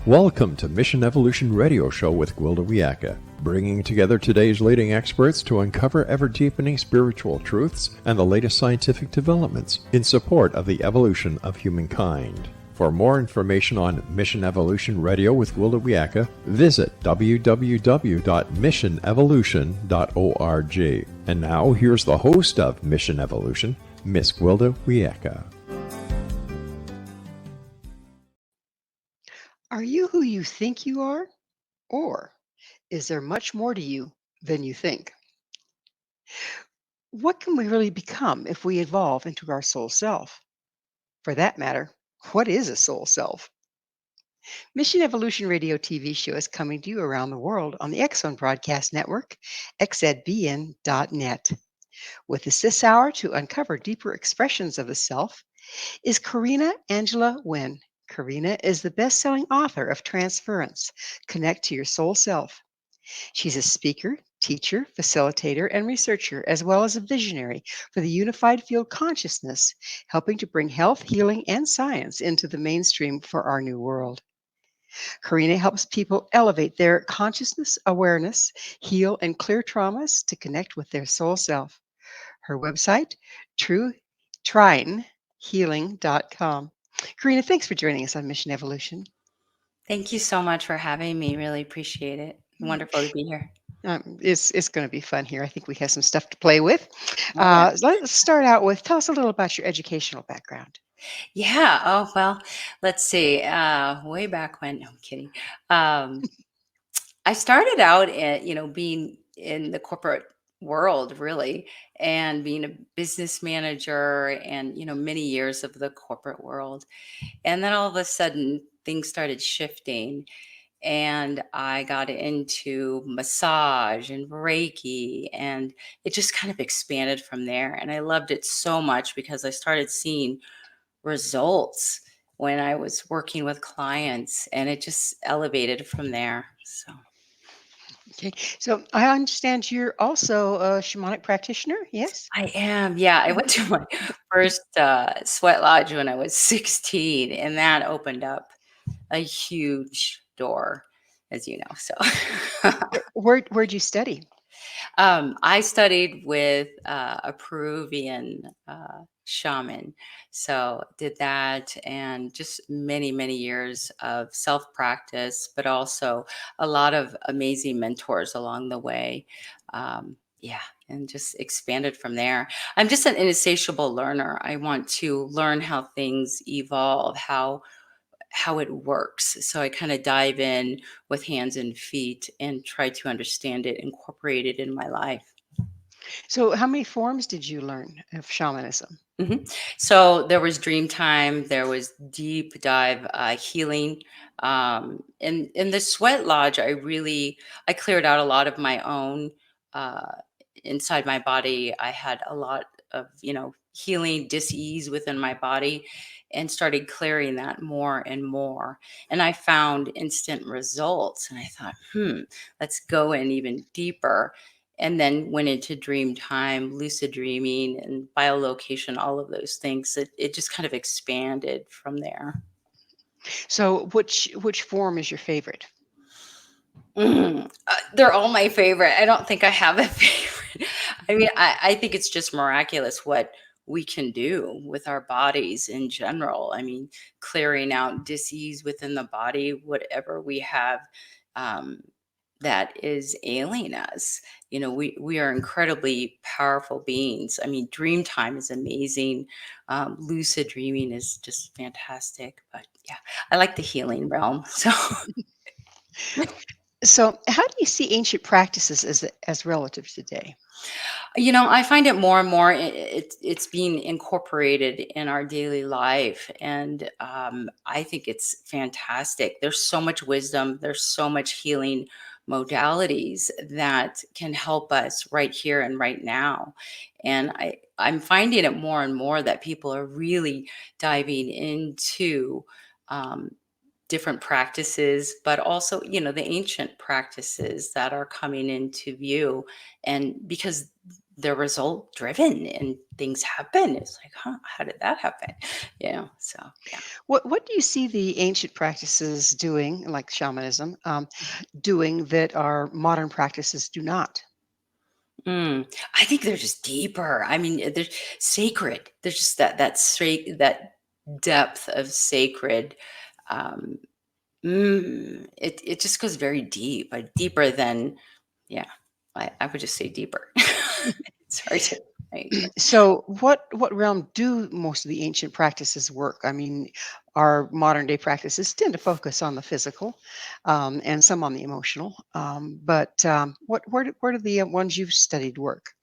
Welcome to Mission Evolution Radio Show with Gwilda Wiyaka, bringing together today's leading experts to uncover ever-deepening spiritual truths and the latest scientific developments in support of the evolution of humankind. For more information on Mission Evolution Radio with Gwilda Wiyaka, visit www.missionevolution.org. And now, here's the host of Mission Evolution, Miss Gwilda Wiyaka. Are you who you think you are? Or is there much more to you than you think? What can we really become if we evolve into our soul self? For that matter, what is a soul self? Mission Evolution Radio TV show is coming to you around the world on the X Zone Broadcast Network, xzbn.net. With us this hour to uncover deeper expressions of the self is Corina Angela Winn. Corina is the best-selling author of Transference, Connect to Your Soul Self. She's a speaker, teacher, facilitator, and researcher, as well as a visionary for the unified field consciousness, helping to bring health, healing, and science into the mainstream for our new world. Corina helps people elevate their consciousness, awareness, heal, and clear traumas to connect with their soul self. Her website, TrueTrineHealing.com. Corina, thanks for joining us on Mission Evolution. Thank you so much for having me. Really appreciate it. Wonderful to be here. It's going to be fun here. I think we have some stuff to play with. Yeah. Let's start out with, tell us a little about your educational background. Yeah. Oh, well, let's see. Way back when, no, I'm kidding. I started out at, being in the corporate world, really, and being a business manager and, many years of the corporate world. And then all of a sudden, things started shifting. And I got into massage and Reiki, and it just kind of expanded from there. And I loved it so much because I started seeing results when I was working with clients, and it just elevated from there. So, Okay, so I understand you're also a shamanic practitioner, yes? I am. Yeah, I went to my first sweat lodge when I was 16, and that opened up a huge door, as you know. So, Where'd you study? I studied with a Peruvian shaman. So did that and just many, many years of self-practice, but also a lot of amazing mentors along the way. Yeah, and just expanded from there. I'm just an insatiable learner. I want to learn how things evolve, how it works. So I kind of dive in with hands and feet and try to understand it, incorporate it in my life. So how many forms did you learn of shamanism? So there was dream time, there was deep dive healing. In the sweat lodge, I cleared out a lot of my own uh, inside my body. I had a lot of, healing dis-ease within my body and started clearing that more and more. And I found instant results. And I thought, let's go in even deeper, and then went into dream time, lucid dreaming, and biolocation, all of those things. It just kind of expanded from there. So which form is your favorite? They're all my favorite. I don't think I have a favorite. I mean, I think it's just miraculous what we can do with our bodies in general. I mean, clearing out disease within the body, whatever we have that is ailing us. We are incredibly powerful beings. I mean, dream time is amazing. Lucid dreaming is just fantastic. But yeah, I like the healing realm. So. So how do you see ancient practices as relative today? I find it more and more it's being incorporated in our daily life, and I think it's fantastic. There's so much wisdom. There's so much healing modalities that can help us right here and right now. And I'm finding it more and more that people are really diving into um, different practices, but also, the ancient practices that are coming into view. And because they're result driven and things happen. It's like, huh, how did that happen? So yeah. What do you see the ancient practices doing, like shamanism, doing that our modern practices do not? I think they're just deeper. I mean, they're sacred. There's just that depth of sacred. Um, it just goes very deep, deeper than, yeah. I would just say deeper. It's hard to explain, but So, what realm do most of the ancient practices work? I mean, our modern day practices tend to focus on the physical, and some on the emotional. But where do the ones you've studied work?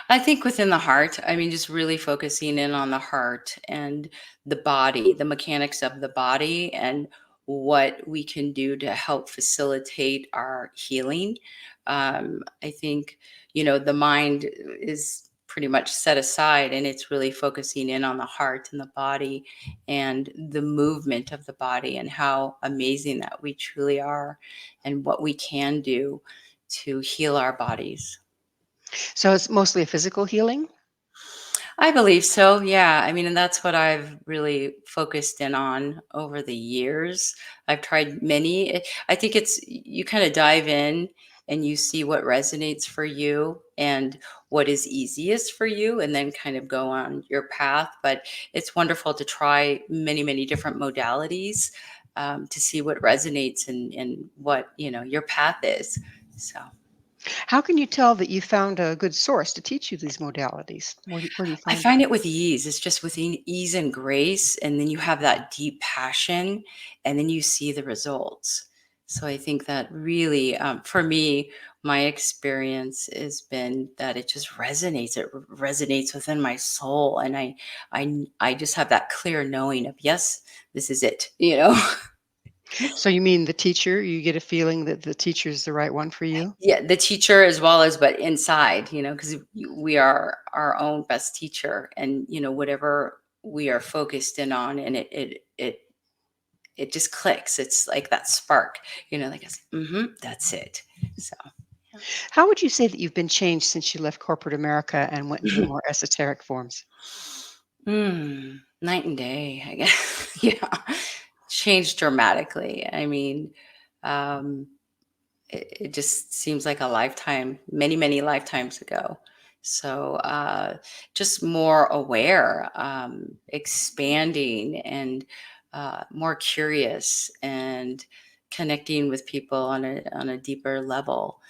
I think within the heart, I mean, just really focusing in on the heart and the body, the mechanics of the body, and what we can do to help facilitate our healing. I think, the mind is pretty much set aside, and it's really focusing in on the heart and the body and the movement of the body and how amazing that we truly are and what we can do to heal our bodies. So it's mostly a physical healing. I believe so. Yeah. I mean, and that's what I've really focused in on over the years. I've tried many. I think it's you kind of dive in and you see what resonates for you and what is easiest for you, and then kind of go on your path. But it's wonderful to try many, many different modalities to see what resonates and what, your path is. So. How can you tell that you found a good source to teach you these modalities? Where do you I find find that? it with ease. It's just with ease and grace, and then you have that deep passion, and then you see the results. So I think that really, for me, my experience has been that it just resonates. It resonates within my soul, and I just have that clear knowing of, yes, this is it. So you mean the teacher? You get a feeling that the teacher is the right one for you? Yeah, the teacher as well as, but inside, because we are our own best teacher, and whatever we are focused in on, and it just clicks. It's like that spark, like that's it. So How would you say that you've been changed since you left corporate America and went into the yeah. more esoteric forms? Night and day, I guess. Yeah, changed dramatically. I mean, um, it just seems like a lifetime, many, many lifetimes ago. So just more aware, expanding, and more curious, and connecting with people on a deeper level.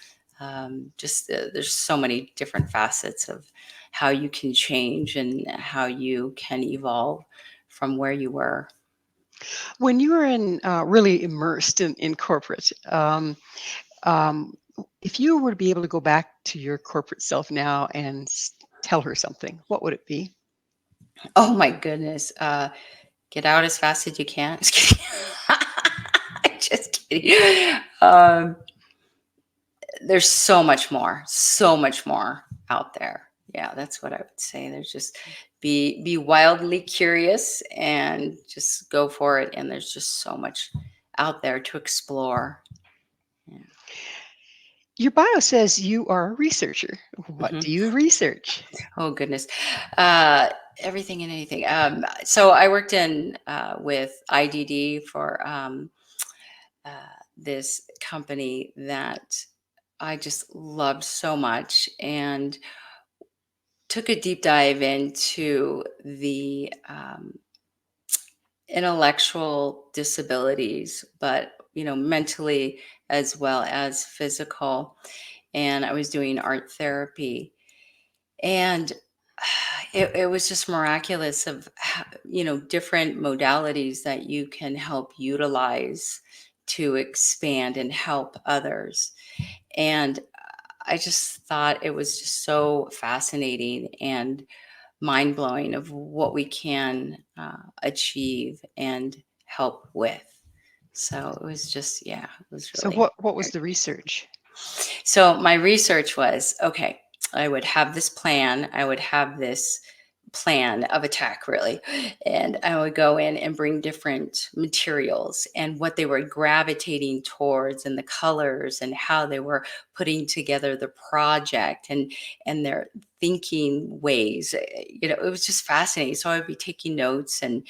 Just there's so many different facets of how you can change and how you can evolve from where you were. When you were really immersed in corporate, um, if you were to be able to go back to your corporate self now and tell her something, what would it be? Oh my goodness. Get out as fast as you can. Just kidding. Just kidding. There's so much more out there. Yeah, that's what I would say. There's just be wildly curious and just go for it. And there's just so much out there to explore. Yeah. Your bio says you are a researcher. What Mhm. do you research? Oh goodness, uh, everything and anything. So I worked in with IDD for uh, this company that I just loved so much, and took a deep dive into the intellectual disabilities, but mentally as well as physical. And I was doing art therapy, and it was just miraculous of different modalities that you can help utilize to expand and help others. And I just thought it was just so fascinating and mind blowing of what we can achieve and help with. So it was just, yeah, it was So really what was very. the research? So my research was, okay, I would have this plan, I would have this plan of attack, really. And I would go in and bring different materials and what they were gravitating towards and the colors and how they were putting together the project and their thinking ways. It was just fascinating. So I would be taking notes and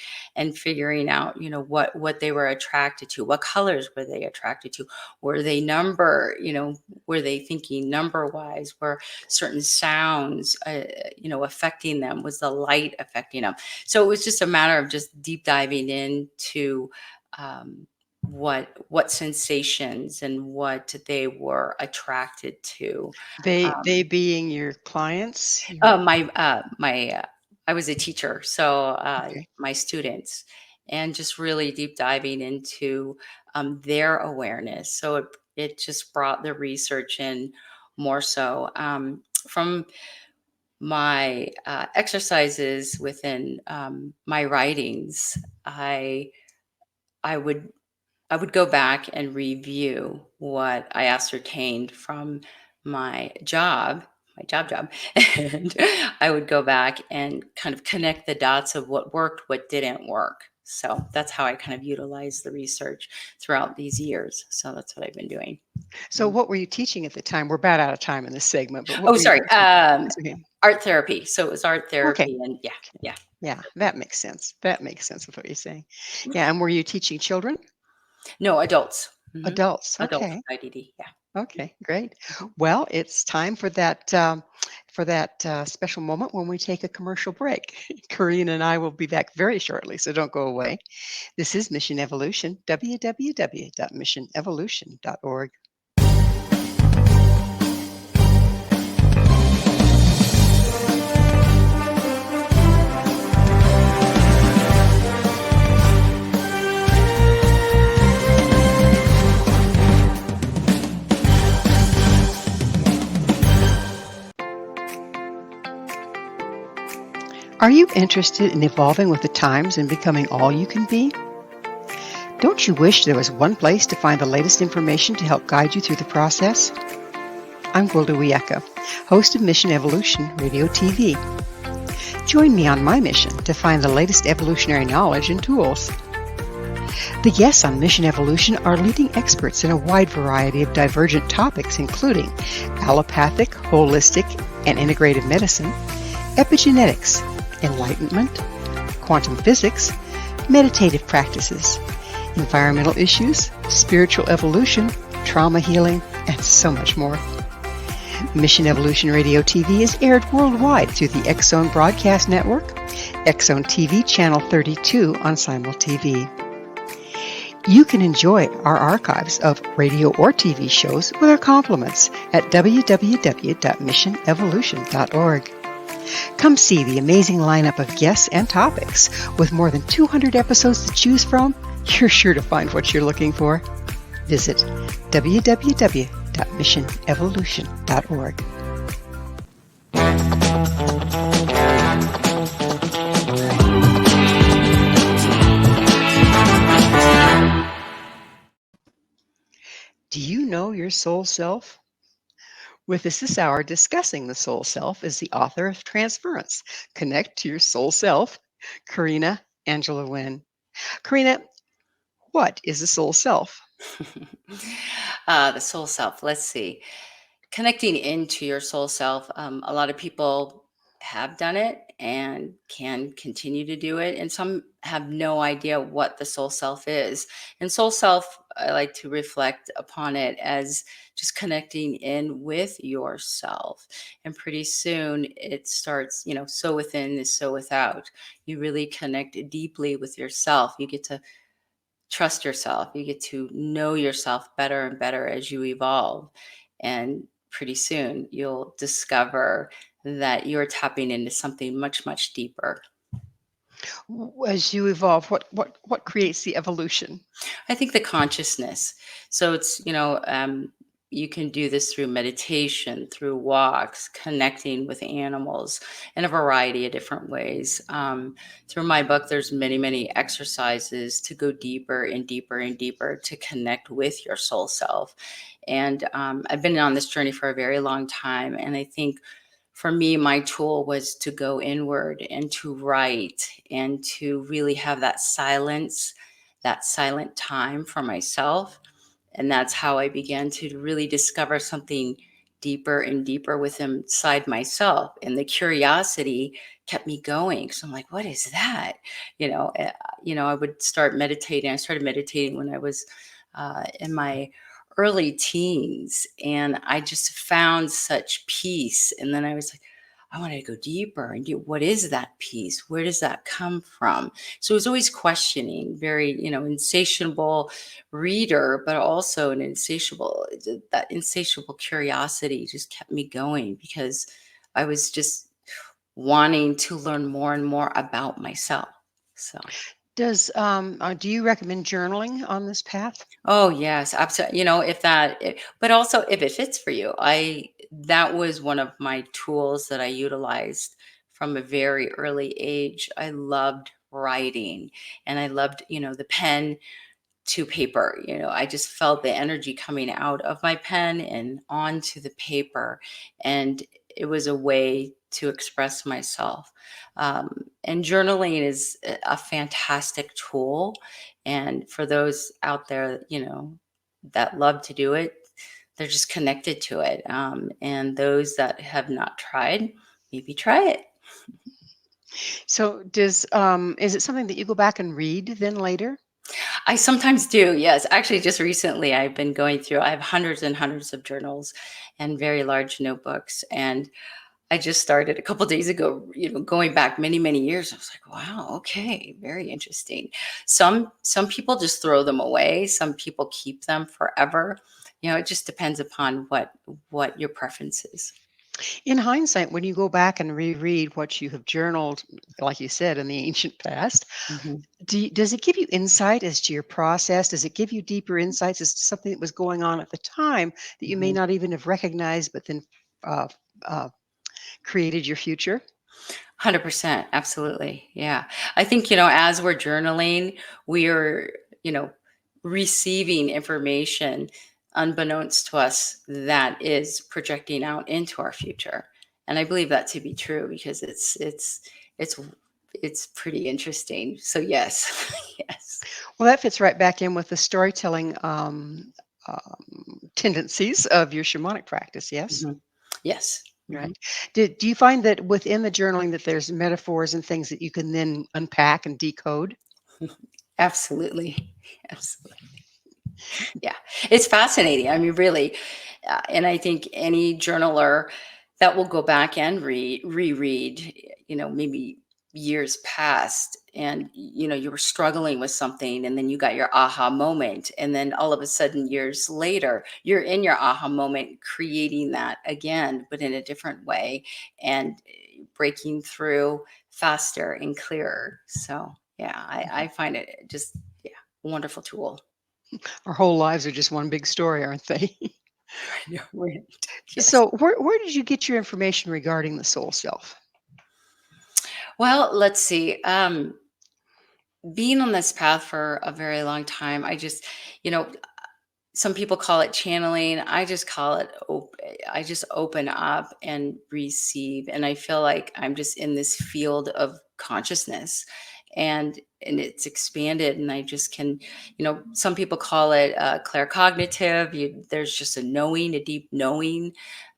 figuring out, what they were attracted to, what colors were they attracted to, were they were they thinking number wise, were certain sounds affecting them, was the light affecting them. So it was just a matter of just deep diving into what sensations and what they were attracted to. They um, being your clients? Your I was a teacher, so Okay. my students, and just really deep diving into their awareness. So it just brought the research in more so from my exercises within my writings. I would I would go back and review what I ascertained from my job, and I would go back and kind of connect the dots of what worked, what didn't work. So that's how I kind of utilized the research throughout these years. So that's what I've been doing. So Mm. what were you teaching at the time? We're about out of time in this segment, but what Oh, were you sorry. teaching? It's okay. Art therapy. So it was art Okay. therapy, and yeah, Okay. yeah. Yeah, that makes sense. That makes sense with what you're saying. Yeah, and were you teaching children? No, adults. Adults. Adults Okay. with IDD. Yeah. Okay, great. Mhm. Well, it's time for that special moment when we take a commercial break. Karina and I will be back very shortly, so don't go away. This is Mission Evolution, www.missionevolution.org. Are you interested in evolving with the times and becoming all you can be? Don't you wish there was one place to find the latest information to help guide you through the process? I'm Gwilda Wiyaka, host of Mission Evolution Radio TV. Join me on my mission to find the latest evolutionary knowledge and tools. The guests on Mission Evolution are leading experts in a wide variety of divergent topics, including allopathic, holistic, and integrative medicine, epigenetics, enlightenment, quantum physics, meditative practices, environmental issues, spiritual evolution, trauma healing, and so much more. Mission Evolution Radio TV is aired worldwide through the X-Zone Broadcast Network, X-Zone TV Channel 32 on Simul TV. You can enjoy our archives of radio or TV shows with our compliments at www.missionevolution.org. Come see the amazing lineup of guests and topics. With more than 200 episodes to choose from, you're sure to find what you're looking for. Visit www.missionevolution.org. Do you know your soul self? With us this hour discussing the soul self is the author of Transference, Connect to Your Soul Self, Corina Angela Winn. Corina, what is the soul self? The soul self. Let's see. Connecting into your soul self. A lot of people have done it and can continue to do it, and some have no idea what the soul self is. And soul self, I like to reflect upon it as just connecting in with yourself. And pretty soon it starts, so within is so without. You really connect deeply with yourself. You get to trust yourself. You get to know yourself better and better as you evolve. And pretty soon you'll discover that you're tapping into something much, much deeper. As you evolve, what creates the evolution? I think the consciousness. So it's, you can do this through meditation, through walks, connecting with animals in a variety of different ways. Through my book, there's many, many exercises to go deeper and deeper and deeper to connect with your soul self. And I've been on this journey for a very long time. And I think for me, my tool was to go inward and to write and to really have that silent time for myself. And that's how I began to really discover something deeper and deeper within inside myself. And the curiosity kept me going. So I'm like, what is that? I would start meditating. I started meditating when I was in my early teens, and I just found such peace. And then I was like, I wanted to go deeper and get, what is that peace? Where does that come from? So it was always questioning, very, insatiable reader, but also that insatiable curiosity just kept me going, because I was just wanting to learn more and more about myself. So. Do you recommend journaling on this path? Oh, yes, absolutely. But also if it fits for you, that was one of my tools that I utilized from a very early age. I loved writing, and I loved, the pen to paper. I just felt the energy coming out of my pen and onto the paper. And it was a way to express myself. And journaling is a fantastic tool. And for those out there, that love to do it, they're just connected to it. And those that have not tried, maybe try it. So is it something that you go back and read then later? I sometimes do, yes. Actually, just recently, I've been going through, I have hundreds and hundreds of journals and very large notebooks. And I just started a couple days ago, going back many, many years. I was like, wow, okay, very interesting. Some people just throw them away. Some people keep them forever. It just depends upon what your preference is. In hindsight, when you go back and reread what you have journaled, like you said, in the ancient past, Mhm. does it give you insight as to your process? Does it give you deeper insights as to something that was going on at the time that you may Mhm. not even have recognized, but then uh, uh, created your future? 100%. Absolutely. Yeah. I think, as we're journaling, we are, you know, receiving information unbeknownst to us that is projecting out into our future. And I believe that to be true, because it's, it's pretty interesting. So yes, yes. Well, that fits right back in with the storytelling tendencies of your shamanic practice, yes? Mhm. Yes. Right. Mhm. Do you find that within the journaling that there's metaphors and things that you can then unpack and decode? Absolutely. Absolutely. Yeah, it's fascinating. I mean, really, and I think any journaler that will go back and reread, maybe years past, and you were struggling with something, and then you got your aha moment, and then all of a sudden, years later, you're in your aha moment, creating that again, but in a different way, and breaking through faster and clearer. So, yeah, I find it just, yeah, a wonderful tool. Our whole lives are just one big story, aren't they? Yeah, right. Yes. So, where did you get your information regarding the soul self? Well, let's see. Being on this path for a very long time, I just, you know, some people call it channeling. I just call it I just open up and receive, and I feel like I'm just in this field of consciousness, and it's expanded, and I just can, some people call it claircognitive. There's just a knowing, a deep knowing.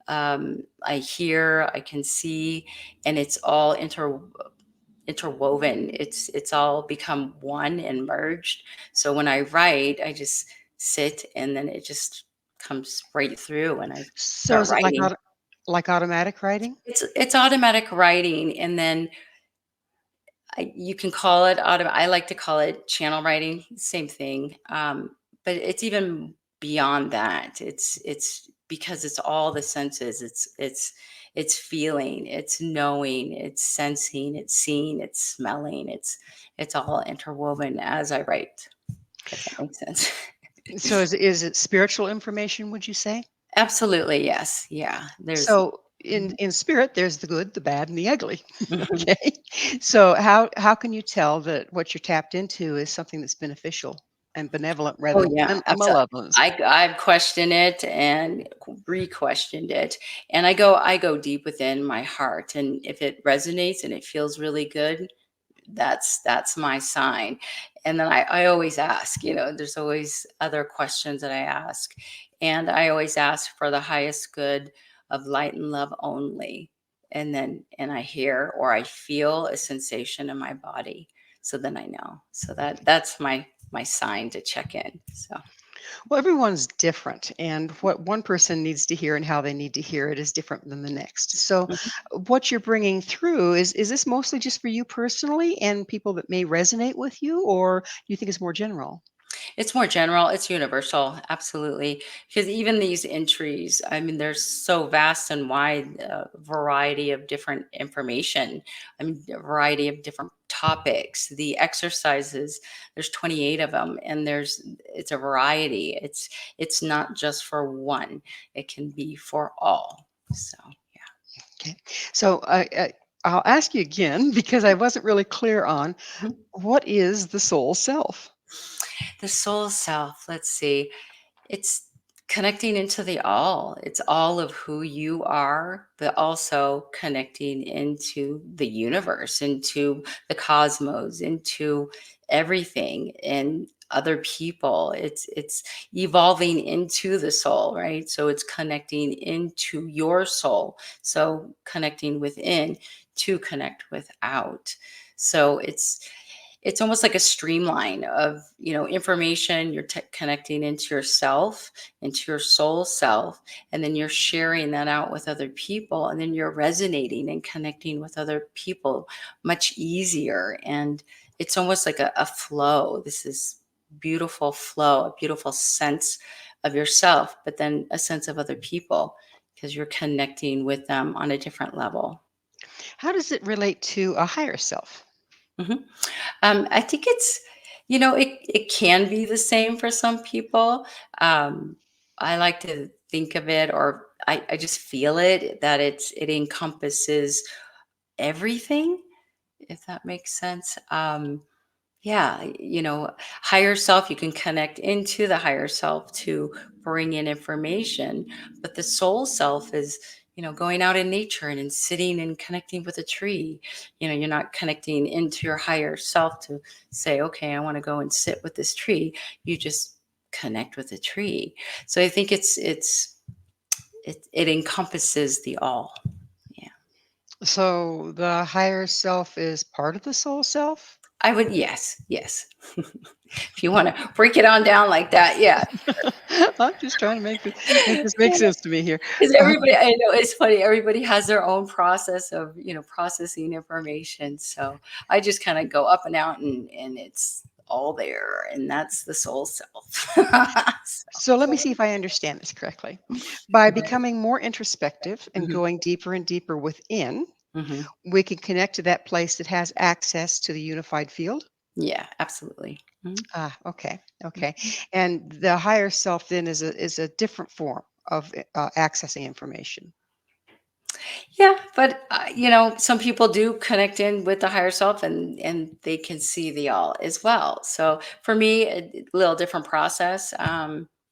I hear, I can see, and it's all interwoven. It's all become one and merged. So when I write, I just sit, and then it just comes right through, and I So, start is it writing. like automatic writing? It's automatic writing, and then you can call it I like to call it channel writing, same thing. But it's even beyond that. It's because it's all the senses. It's feeling, it's knowing, it's sensing, it's seeing, it's smelling. It's all interwoven as I write, if that makes sense. So, is it spiritual information? Would you say? Absolutely, yes. Yeah. There's So, in spirit, there's the good, the bad, and the ugly. Okay. So, how can you tell that what you're tapped into is something that's beneficial? and benevolent rather Oh, than yeah, absolutely. malevolence. I've questioned it and re-questioned it, and I go deep within my heart, and if it resonates and it feels really good, that's my sign. And then I always ask, there's always other questions that I ask, and I always ask for the highest good of light and love only. And I hear or I feel a sensation in my body, so then I know. So that's my sign to check in. So Well, everyone's different, and what one person needs to hear and how they need to hear it is different than the next. So, what you're bringing through is this mostly just for you personally and people that may resonate with you, or do you think it's more general? it's more general, it's universal, absolutely. Because even these entries, I mean, there's so vast and wide variety of different information. I mean, a variety of different topics. The exercises, there's 28 of them, and it's a variety. It's not just for one. It can be for all. So Okay. So, I'll ask you again because I wasn't really clear on yeah. what is the soul self. The soul self, let's see. It's connecting into the all. It's all of who you are, but also connecting into the universe, into the cosmos, into everything and other people. It's evolving into the soul, right? So it's connecting into your soul. So connecting within to connect without. So it's almost like a streamline of information. You're connecting into yourself, into your soul self, and then you're sharing that out with other people, and then you're resonating and connecting with other people much easier. And it's almost like a flow. This is beautiful flow, a beautiful sense of yourself, but then a sense of other people, because you're connecting with them on a different level. How does it relate to a higher self? Mhm. I think it can be the same for some people. Um, I like to think of it, or I just feel it, that it encompasses everything, if that makes sense. Yeah, higher self, you can connect into the higher self to bring in information, but the soul self is, going out in nature and sitting and connecting with a tree. You're not connecting into your higher self to say, okay, I want to go and sit with this tree. You just connect with the tree. So I think it encompasses the all. Yeah. So, the higher self is part of the soul self? I would, yes, yes. If you want to break it on down like that, yeah. I'm just trying to make this make sense to me here. Because everybody, I know it's funny, everybody has their own process of, processing information. So I just kind of go up and out, and it's all there. And that's the soul self. So let me see if I understand this correctly. By becoming more introspective and Mhm, going deeper and deeper within, mhm. we can connect to that place that has access to the unified field. Yeah, absolutely. Mhm. Ah, okay, okay. And the higher self then is a different form of accessing information. Yeah, but some people do connect in with the higher self, and they can see the all as well. So for me, a little different process,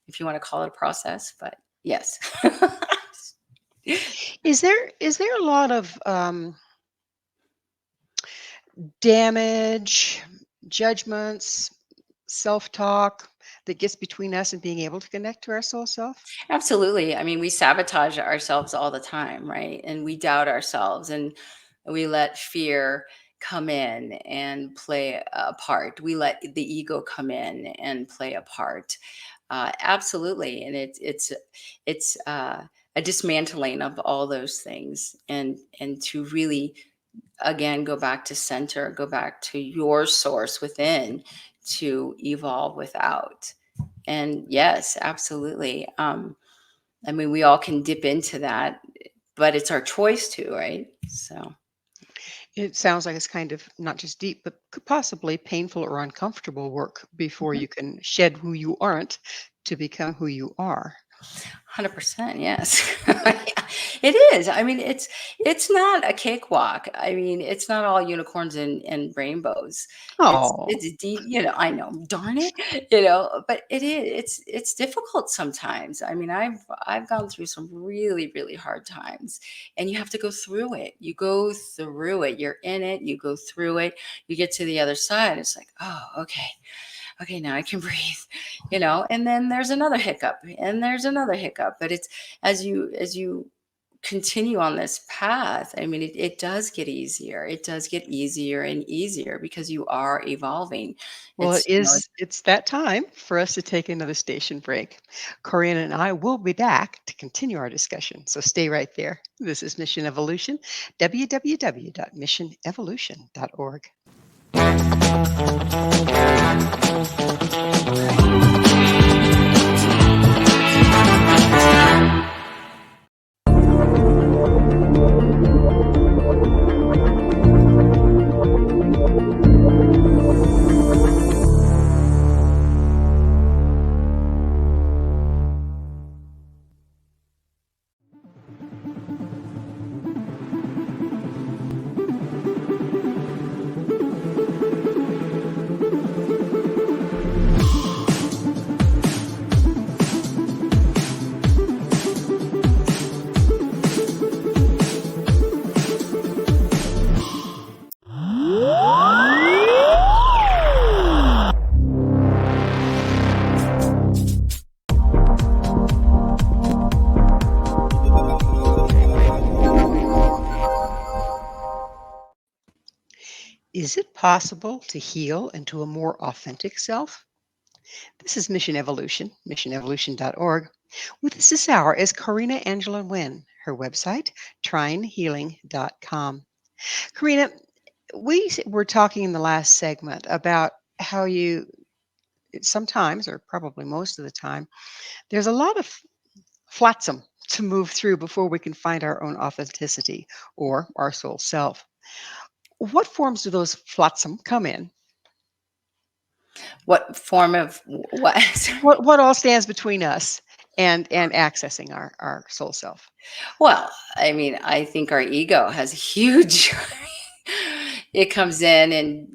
if you want to call it a process, but yes. Is there a lot of damage, judgments, self-talk that gets between us and being able to connect to our soul self? Absolutely. I mean, we sabotage ourselves all the time, right? And we doubt ourselves, and we let fear come in and play a part. We let the ego come in and play a part. Absolutely. And it's a dismantling of all those things, and to really, again, go back to center, go back to your source within, to evolve without. And yes, absolutely. I mean, we all can dip into that, but it's our choice to, right? So, It sounds like it's kind of not just deep, but could possibly painful or uncomfortable work before mhm. you can shed who you aren't to become who you are. 100%, yes. It is. I mean, it's not a cakewalk. I mean, it's not all unicorns and rainbows. Oh, It's deep, I know, darn it, but it's difficult sometimes. I mean, I've gone through some really, really hard times, and you have to go through it. You go through it. You're in it, you go through it, you get to the other side. It's like, oh, okay. Okay, now I can breathe, and then there's another hiccup and there's another hiccup. But it's as you continue on this path, I mean, it does get easier. It does get easier and easier because you are evolving. well, It's, it's that time for us to take another station break. Corina and I will be back to continue our discussion. So stay right there. This is Mission Evolution, www.missionevolution.org. Is it possible to heal into a more authentic self? This is Mission Evolution, missionevolution.org. With us this hour is Corina Angela Winn, her website, tryinghealing.com. Corina, were talking in the last segment about how you sometimes, or probably most of the time, there's a lot of flotsam to move through before we can find our own authenticity or our soul self. What forms do those flotsam come in? what form of what? What all stands between us and accessing our soul self? Well, I mean, I think our ego has a huge it comes in and,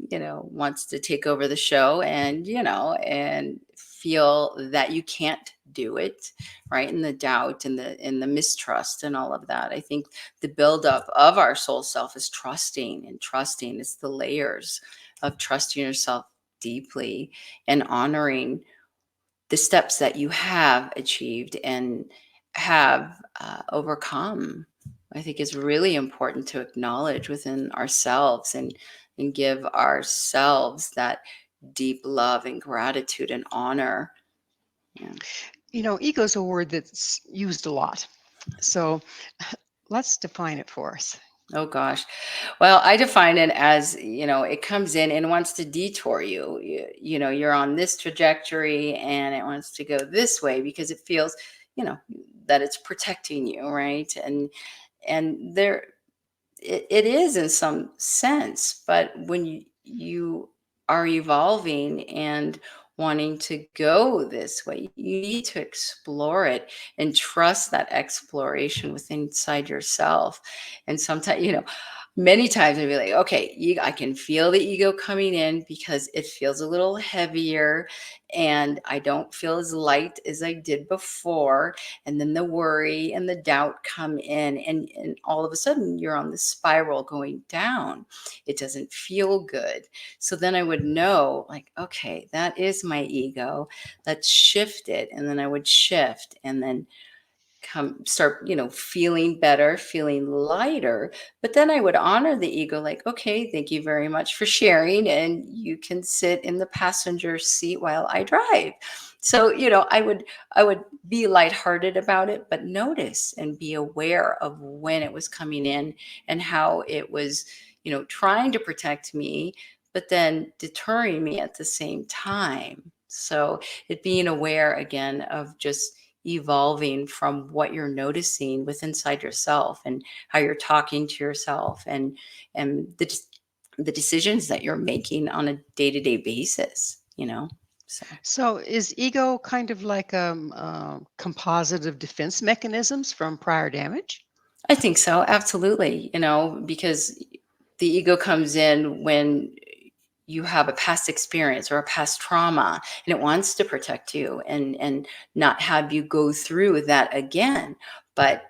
wants to take over the show and, and feel that you can't do it, right? And the doubt and the mistrust and all of that. I think the buildup of our soul self is trusting, and trusting is the layers of trusting yourself deeply and honoring the steps that you have achieved and have overcome. I think is really important to acknowledge within ourselves, and give ourselves that deep love and gratitude and honor. Yeah. Ego's a word that's used a lot. So let's define it for us. Oh gosh. Well, I define it as, it comes in and wants to detour you. You're on this trajectory and it wants to go this way because it feels, you know, that it's protecting you, right? And there it is in some sense, but when you are evolving and wanting to go this way, you need to explore it and trust that exploration within inside yourself. And sometimes, many times I'd be like, okay, I can feel the ego coming in because it feels a little heavier and I don't feel as light as I did before. And then the worry and the doubt come in, and all of a sudden you're on the spiral going down. It doesn't feel good. So then I would know, like, okay, that is my ego. Let's shift it. And then I would shift and then start feeling better, feeling lighter. But then I would honor the ego, like, okay, thank you very much for sharing, and you can sit in the passenger seat while I drive. So I would be lighthearted about it, but notice and be aware of when it was coming in and how it was trying to protect me, but then deterring me at the same time. So it being aware again of just evolving from what you're noticing with inside yourself, and how you're talking to yourself, and the decisions that you're making on a day-to-day basis. So So is ego kind of like composite of defense mechanisms from prior damage? I think so, absolutely, because the ego comes in when you have a past experience or a past trauma, and it wants to protect you and not have you go through that again. But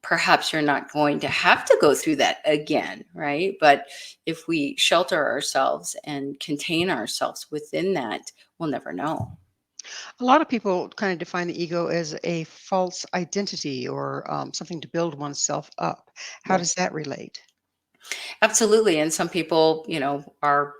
perhaps you're not going to have to go through that again, right? But if we shelter ourselves and contain ourselves within that, we'll never know. A lot of people kind of define the ego as a false identity or something to build oneself up. How does Yes, that relate? absolutely. And some people, are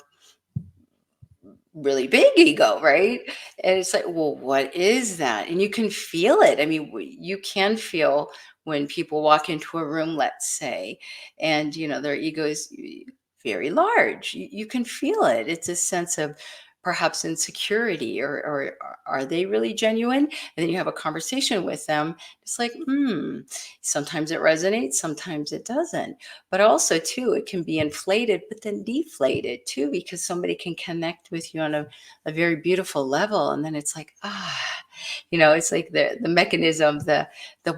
really big ego, right? And it's like, well, what is that? And you can feel it. I mean, you can feel when people walk into a room, let's say, and their ego is very large. You can feel it. It's a sense of perhaps insecurity, or are they really genuine? And then you have a conversation with them. It's like, sometimes it resonates, sometimes it doesn't. But also, too, it can be inflated, but then deflated too, because somebody can connect with you on a very beautiful level. And then it's like, it's like the mechanism, the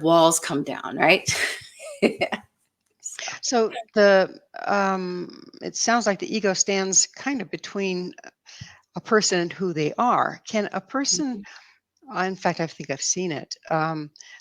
walls come down, right? Yeah. So, So the it sounds like the ego stands kind of between a person and who they are. Can a person, mhm. in fact, I think I've seen it.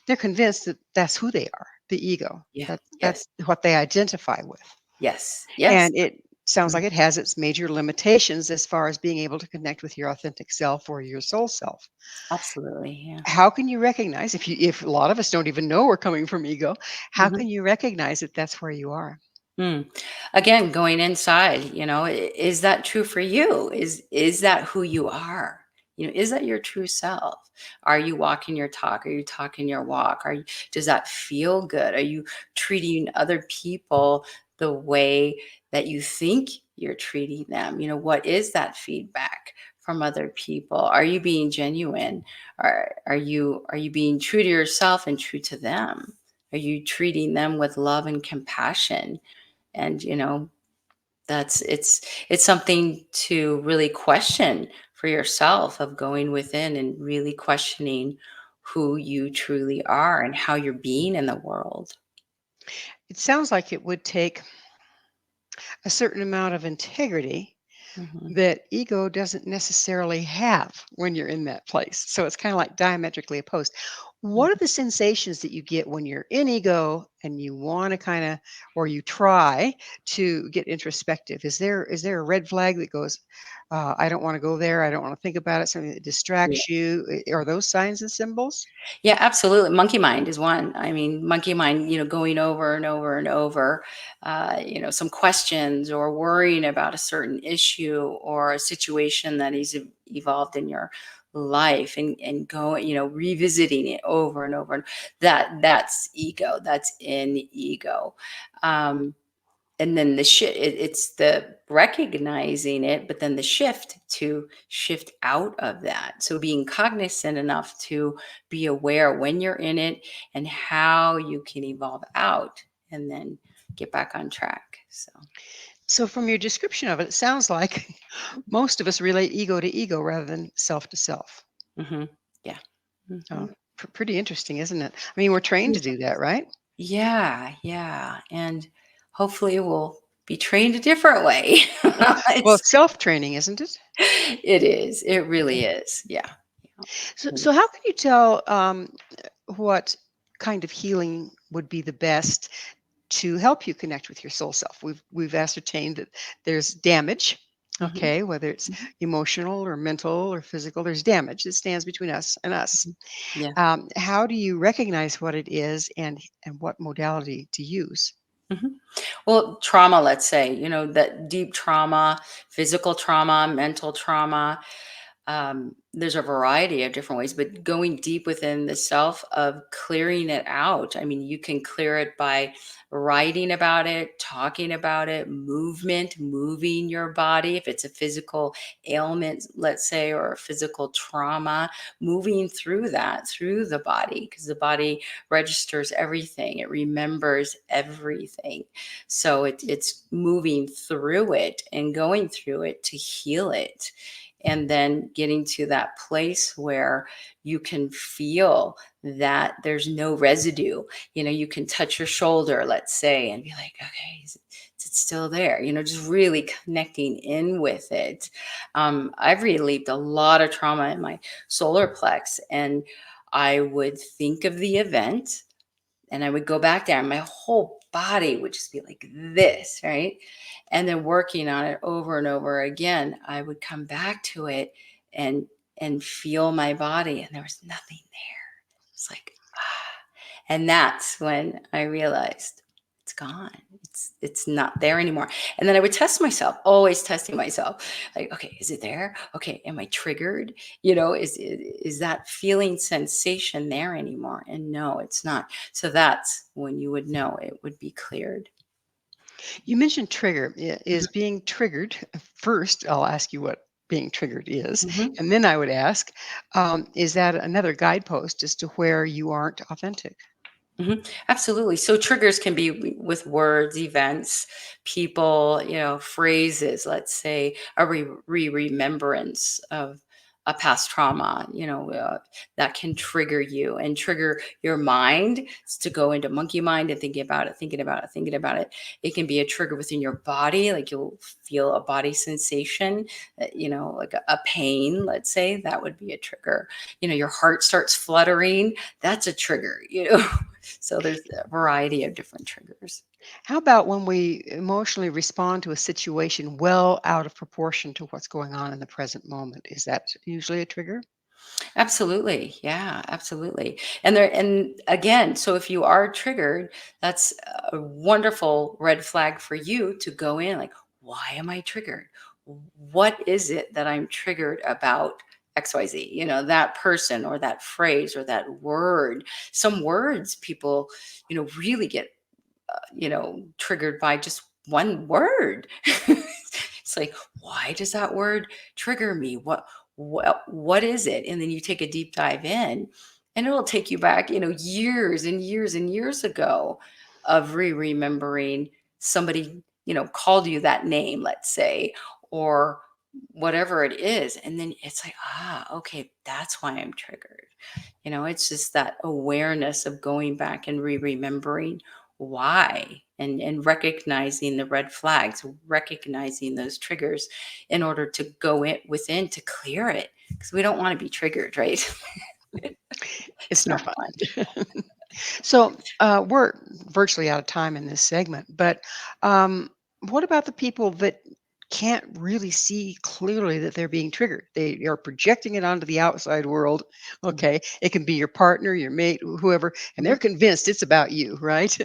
They're convinced that that's who they are, the ego. Yeah. That's Yes. what they identify with. Yes. Yes. And it sounds Mm, like it has its major limitations as far as being able to connect with your authentic self or your soul self. absolutely. Yeah. How can you recognize if a lot of us don't even know we're coming from ego, how Mhm. can you recognize that that's where you are? Mm. Again, going inside, is that true for you? Is that who you are? Is that your true self? Are you walking your talk? Are you talking your walk? Does that feel good? Are you treating other people the way that you think you're treating them? What is that feedback from other people? Are you being genuine? Are you being true to yourself and true to them? Are you treating them with love and compassion? And it's something to really question for yourself, of going within and really questioning who you truly are and how you're being in the world. It sounds like it would take a certain amount of integrity Mhm. that ego doesn't necessarily have when you're in that place. So it's kind of like diametrically opposed. What are Mhm. the sensations that you get when you're in ego and you want to kind of, or you try to get introspective? Is there a red flag that goes, I don't want to go there. I don't want to think about it. Something that distracts you. Are those signs and symbols? Yeah, absolutely. Monkey mind is one. I mean, monkey mind, going over and over and over, some questions, or worrying about a certain issue or a situation that is evolved in your life, and going, revisiting it over and over. And that's ego. That's in ego. Um, and then it's the recognizing it, but then the shift out of that, so being cognizant enough to be aware when you're in it, and how you can evolve out and then get back on track. So So, from your description of it, it sounds like most of us relate ego to ego rather than self to self. mhm, yeah. Oh, Mhm. pretty interesting, isn't it? I mean, we're trained to do that, right? Yeah, yeah, and hopefully we'll be trained a different way. Well, It's it's self-training, isn't it? it is, it really is, yeah. Yeah. So how can you tell what kind of healing would be the best to help you connect with your soul self? We've ascertained that there's damage, Mhm, okay, whether it's mhm, emotional or mental or physical. There's damage that stands between us and us. mhm. Yeah. How do you recognize what it is and what modality to use? Mhm. Well, trauma, let's say, that deep trauma, physical trauma, mental trauma. There's a variety of different ways, but going deep within the self, of clearing it out. I mean, you can clear it by writing about it, talking about it, moving your body. If it's a physical ailment, let's say, or a physical trauma, moving through that, through the body, because the body registers everything, it remembers everything. So it's moving through it and going through it to heal it. and then getting to that place where you can feel that there's no residue. You can touch your shoulder, let's say, and be like, okay, is it still there? Just really connecting in with it. I've relieved a lot of trauma in my solar plex, and I would think of the event and I would go back there and my whole body would just be like this, right? And then working on it over and over again, I would come back to it and feel my body, and there was nothing there. It's like, and that's when I realized it's gone. It's not there anymore. And then I would test myself, always testing myself. Like, okay, is it there? Okay, am I triggered? Is that feeling sensation there anymore? And no, it's not. So that's when you would know it would be cleared. You mentioned trigger. Is being triggered, first, I'll ask you what being triggered is. Mhm. And then I would ask, is that another guidepost as to where you aren't authentic? Absolutely. So triggers can be with words, events, people, phrases, let's say a remembrance of a past trauma, that can trigger you and trigger your mind to go into monkey mind and thinking about it, thinking about it, thinking about it. It can be a trigger within your body, like you'll feel a body sensation, like a pain, let's say, that would be a trigger. Your heart starts fluttering. That's a trigger, So there's a variety of different triggers. How about when we emotionally respond to a situation well out of proportion to what's going on in the present moment? Is that usually a trigger? Absolutely. Yeah, absolutely. And again, so if you are triggered, that's a wonderful red flag for you to go in like, why am I triggered? What is it that I'm triggered about XYZ? That person or that phrase or that word. Some words people, really get triggered by just one word. It's like, why does that word trigger me? What is it? And then you take a deep dive in, and it'll take you back, years and years and years ago of remembering somebody, called you that name, let's say, or whatever it is. And then it's like, okay, that's why I'm triggered. It's just that awareness of going back and remembering why, and recognizing the red flags, recognizing those triggers in order to go within to clear it, because we don't want to be triggered, right? It's Not not fun. fun. So we're virtually out of time in this segment, but what about the people that can't really see clearly that they're being triggered? They are projecting it onto the outside world. Okay, it can be your partner, your mate, whoever, and they're convinced it's about you, right?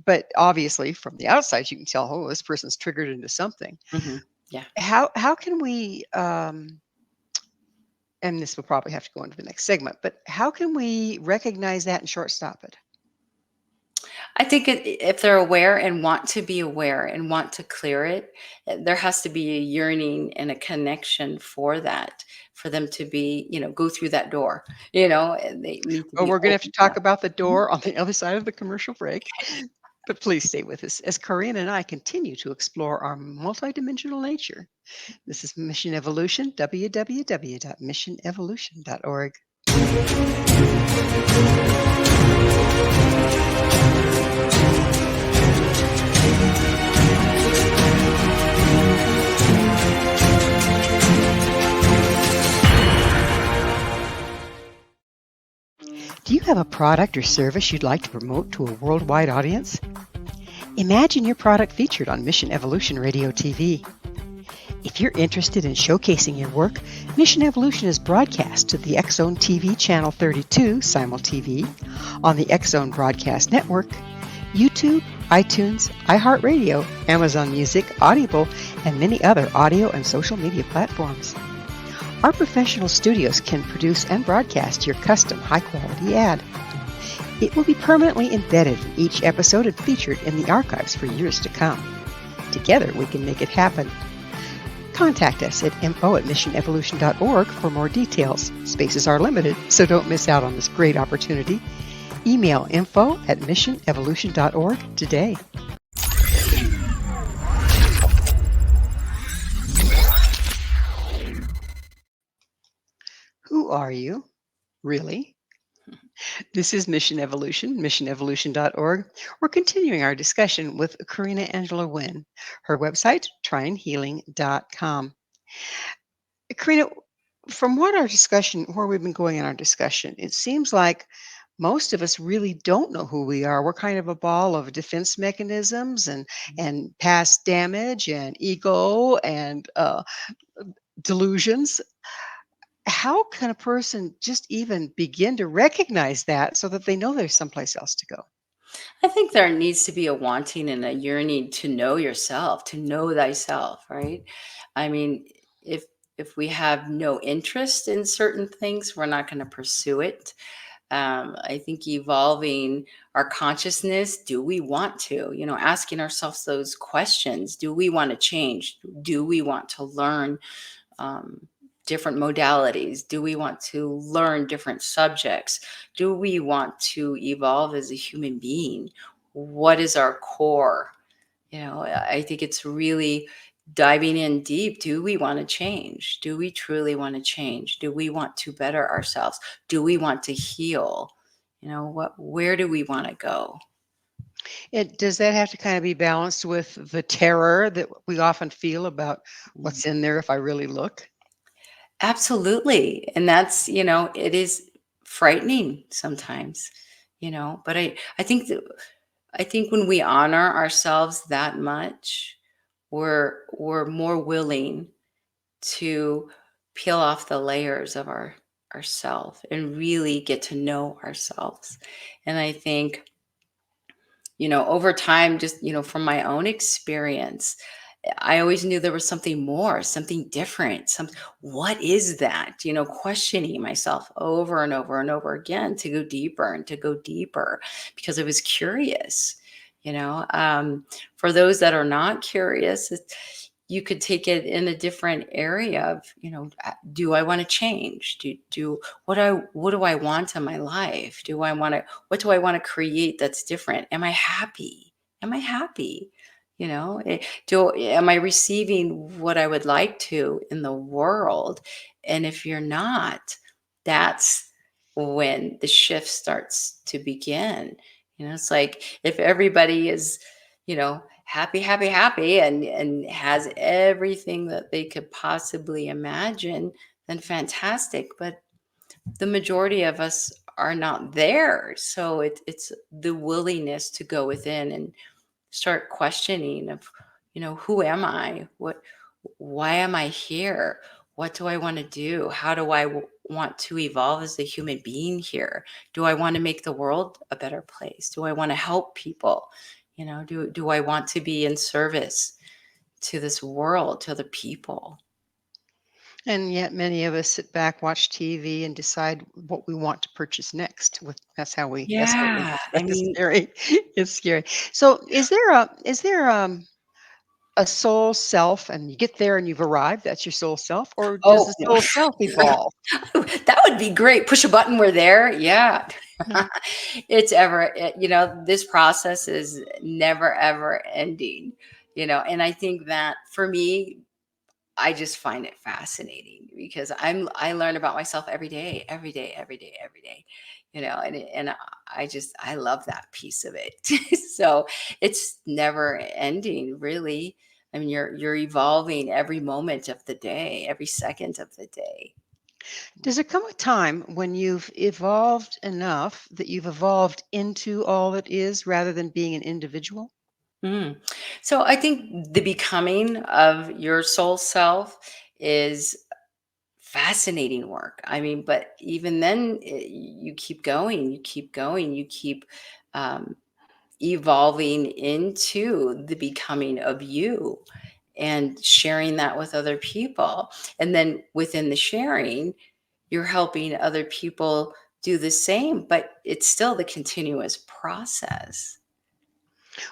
But obviously, from the outside, you can tell, oh, this person's triggered into something. Mhm. Yeah. How can we? And this will probably have to go into the next segment, but how can we recognize that and short stop it? I think if they're aware and want to be aware and want to clear it, there has to be a yearning and a connection for that, for them to be, go through that door, and they need to Well, be we're going to have to open to talk that. about the Mhm. door on the other side of the commercial break, but please stay with us as Corina and I continue to explore our multidimensional nature. This is Mission Evolution, www.missionevolution.org. Do you have a product or service you'd like to promote to a worldwide audience? Imagine your product featured on Mission Evolution Radio TV. If you're interested in showcasing your work, Mission Evolution is broadcast to the X-Zone TV Channel 32 Simul TV, on the X-Zone Broadcast Network, YouTube, iTunes, iHeartRadio, Amazon Music, Audible, and many other audio and social media platforms. Our professional studios can produce and broadcast your custom high-quality ad. It will be permanently embedded in each episode and featured in the archives for years to come. Together, we can make it happen. Contact us at info@missionevolution.org for more details. Spaces are limited, so don't miss out on this great opportunity. Email info@missionevolution.org today. Who are you, really? This is Mission Evolution, missionevolution.org. We're continuing our discussion with Corina Angela Winn. Her website, tryinghealing.com. Karina, from what our discussion, where we've been going in our discussion, it seems like most of us really don't know who we are. We're kind of a ball of defense mechanisms and past damage and ego and delusions. How can a person just even begin to recognize that so that they know there's someplace else to go? I think there needs to be a wanting and a yearning to know yourself, to know thyself, right? I mean, if if we have no interest in certain things, we're not going to pursue it. I think evolving our consciousness, do we want to? Asking ourselves those questions. Do we want to change? Do we want to learn um, different modalities? Do we want to learn different subjects? Do we want to evolve as a human being? What is our core? I think it's really diving in deep. Do we want to change? Do we truly want to change? Do we want to better ourselves? Do we want to heal? Where do we want to go? Does that have to kind of be balanced with the terror that we often feel about what's in there if I really look? Absolutely. And that's, it is frightening sometimes, but I think when we honor ourselves that much, we're more willing to peel off the layers of ourself and really get to know ourselves. And I think, over time, just, from my own experience, I always knew there was something more, something different. What is that? Questioning myself over and over and over again to go deeper and to go deeper because I was curious. For those that are not curious, you could take it in a different area of, do I want to change? What do I want in my life? What do I want to create that's different? Am I happy? Am I happy? Am I receiving what I would like to in the world? And if you're not, that's when the shift starts to begin. It's like if everybody is, happy, happy, happy, and has everything that they could possibly imagine, then fantastic. But the majority of us are not there. So it's the willingness to go within and start questioning of, who am I? Why am I here? What do I want to do? How do I want to evolve as a human being here? Do I want to make the world a better place? Do I want to help people? Do I want to be in service to this world, to other people? And yet many of us sit back, watch TV, and decide what we want to purchase next. That's how we Yeah. I that's mean, scary. It's scary. So is there a soul self and you get there and you've arrived, that's your soul self, or does oh, the no. soul self evolve? That would be great. Push a button, we're there. Yeah. Yeah. This process is never, ever ending, and I think that for me, I just find it fascinating because I learn about myself every day, every day, every day, every day, and I love that piece of it. So it's never ending, really. I mean, you're evolving every moment of the day, every second of the day. Does there come a time when you've evolved enough that you've evolved into all that is rather than being an individual? Mm. So I think the becoming of your soul self is fascinating work. I mean, but even then, you keep going, you keep going, you keep um, evolving into the becoming of you and sharing that with other people. And then within the sharing, you're helping other people do the same, but it's still the continuous process.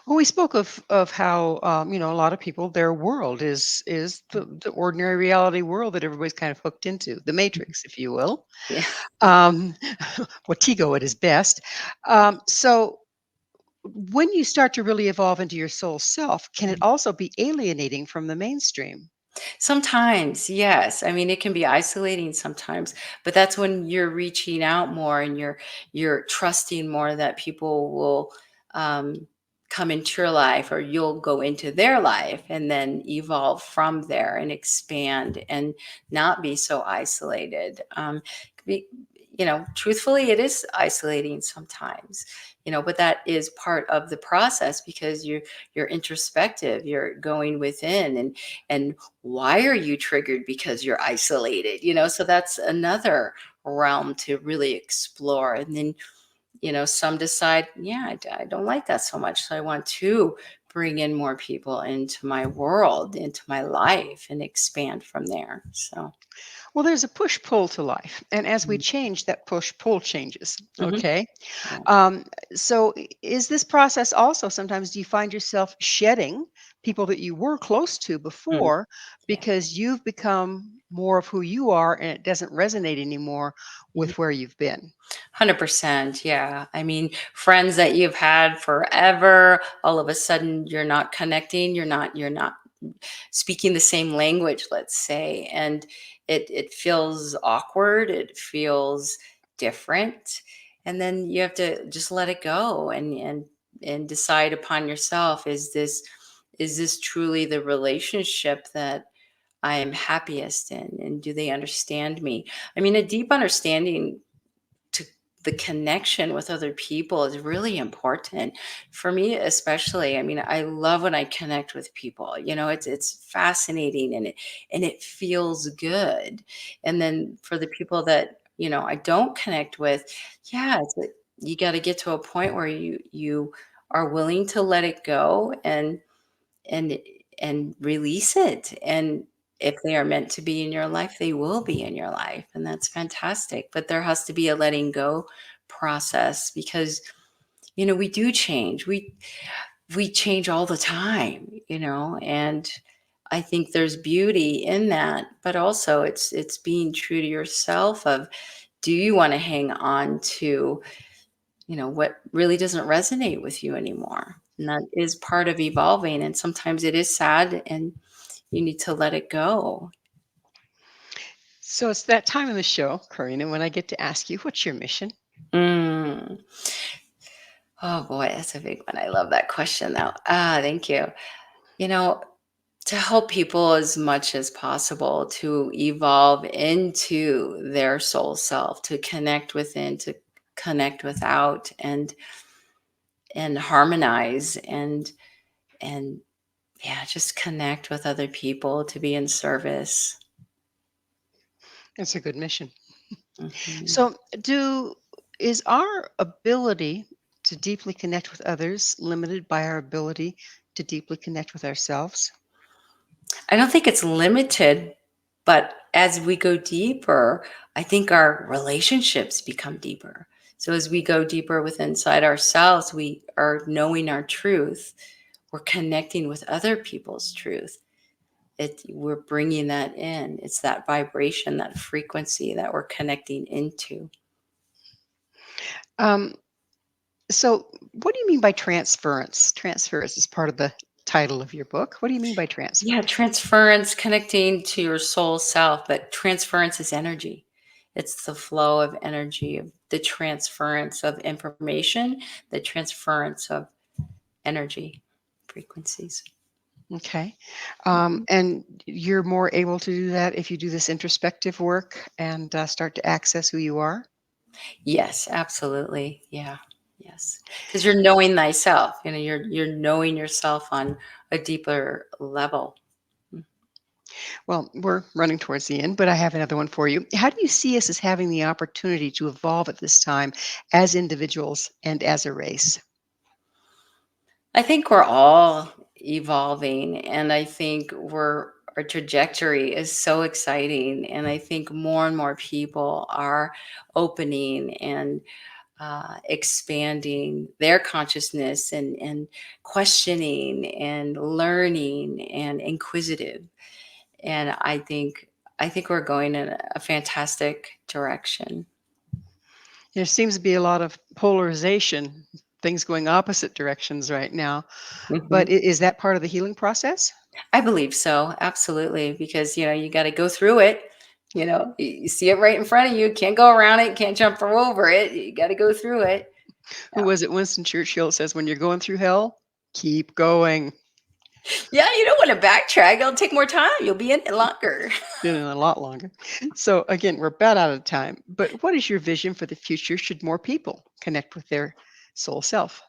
Well, we spoke of how a lot of people their world is the ordinary reality world that everybody's kind of hooked into, the matrix, if you will. Yeah. Um, Watigo at his best. So when you start to really evolve into your soul self, can it also be alienating from the mainstream? Sometimes, yes. I mean, it can be isolating sometimes, but that's when you're reaching out more and you're trusting more that people will um, come into your life, or you'll go into their life and then evolve from there and expand and not be so isolated. Be, truthfully, it is isolating sometimes, but that is part of the process, because you're introspective, you're going within, and why are you triggered because you're isolated, so that's another realm to really explore. And then some decide, yeah, I don't like that so much, so I want to bring in more people into my world, into my life, and expand from there. So Well, there's a push pull to life. And as we mm, change, that push pull changes. mhm, Okay. yeah. Um, is this process also sometimes do you find yourself shedding people that you were close to Mm, before yeah. because you've become more of who you are and it doesn't resonate anymore Mhm. with where you've been? 100%. Yeah. I mean, friends that you've had forever, all of a sudden you're not connecting, you're not speaking the same language, let's say, and it feels awkward, it feels different. And then you have to just let it go, and decide upon yourself, is this truly the relationship that I am happiest in, and do they understand me? I mean, a deep understanding to the connection with other people is really important for me, especially. I mean, I love when I connect with people. It's fascinating, and it feels good. And then for the people that I don't connect with, yeah, you got to get to a point where you are willing to let it go, and release it. And if they are meant to be in your life, they will be in your life, and that's fantastic. But there has to be a letting go process, because we do change. We change all the time, and I think there's beauty in that, but also it's being true to yourself. Of, do you want to hang on to what really doesn't resonate with you anymore? And that is part of evolving, and sometimes it is sad, and you need to let it go. So it's that time in the show, Karina, when I get to ask you, what's your mission? Mm. Oh boy, that's a big one. I love that question though. Thank you. You know, to help people as much as possible to evolve into their soul self, to connect within, to connect without, and harmonize, and yeah, just connect with other people, to be in service. It's a good mission. Mhm. So, do is our ability to deeply connect with others limited by our ability to deeply connect with ourselves? I don't think it's limited, but as we go deeper, I think our relationships become deeper. So as we go deeper within inside ourselves, we are knowing our truth. We're connecting with other people's truth. We're bringing that in. It's that vibration, that frequency that we're connecting into. Um, so, what do you mean by transference? Transference is part of the title of your book. What do you mean by Yeah, transference? transference, connecting to your soul self, but transference is energy. It's the flow of energy, of the transference of information, the transference of energy frequencies. Okay. Mhm. And you're more able to do that if you do this introspective work and start to access who you are? Yes, absolutely. Yeah. Yes. Because you're knowing thyself. You're knowing yourself on a deeper level. Mm. Well, we're running towards the end, but I have another one for you. How do you see us as having the opportunity to evolve at this time as individuals and as a race? I think we're all evolving, and I think our trajectory is so exciting, and I think more and more people are opening and expanding their consciousness, and questioning and learning and inquisitive. And I think we're going in a fantastic direction. There seems to be a lot of polarization, things going opposite directions right now. But Mhm. is that part of the healing process? I believe so, absolutely, because, you gotta go through it. You see it right in front of you, can't go around it, can't jump over it, you gotta go through it. Who Yeah. was it? Winston Churchill says, when you're going through hell, keep going. Yeah, you don't wanna backtrack, it'll take more time, you'll be in it longer. Been in a lot longer. So again, we're about out of time. But what is your vision for the future should more people connect with their soul self?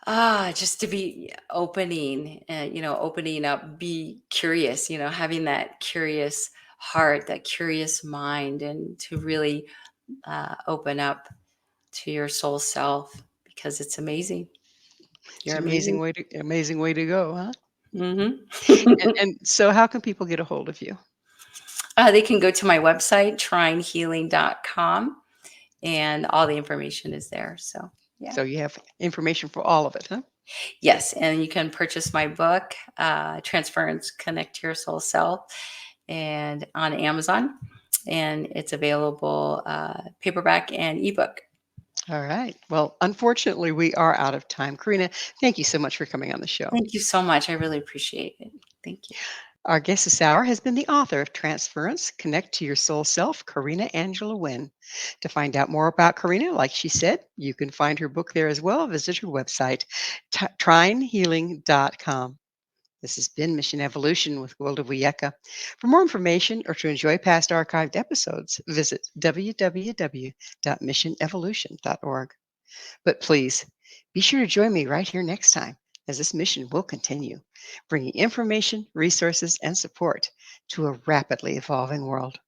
Just to be opening up, be curious, having that curious heart, that curious mind, and to really open up to your soul self because it's amazing. It's You're an amazing. amazing way to go, huh? Hmm. And so how can people get a hold of you? They can go to my website, trinehealing.com, and all the information is there. So, yeah. So you have information for all of it, huh? Yes. And you can purchase my book, Transference, Connect to Your Soul Self, and on Amazon. And it's available paperback and ebook. All right. Well, unfortunately, we are out of time. Karina, thank you so much for coming on the show. Thank you so much. I really appreciate it. Thank you. Our guest this hour has been the author of Transference, Connect to Your Soul Self, Corina Angela Winn. To find out more about Karina, like she said, you can find her book there as well. Visit her website, trinehealing.com. This has been Mission Evolution with Gwilda Wiyaka. For more information or to enjoy past archived episodes, visit www.missionevolution.org. But please be sure to join me right here next time as this mission will continue, bringing information, resources, and support to a rapidly evolving world.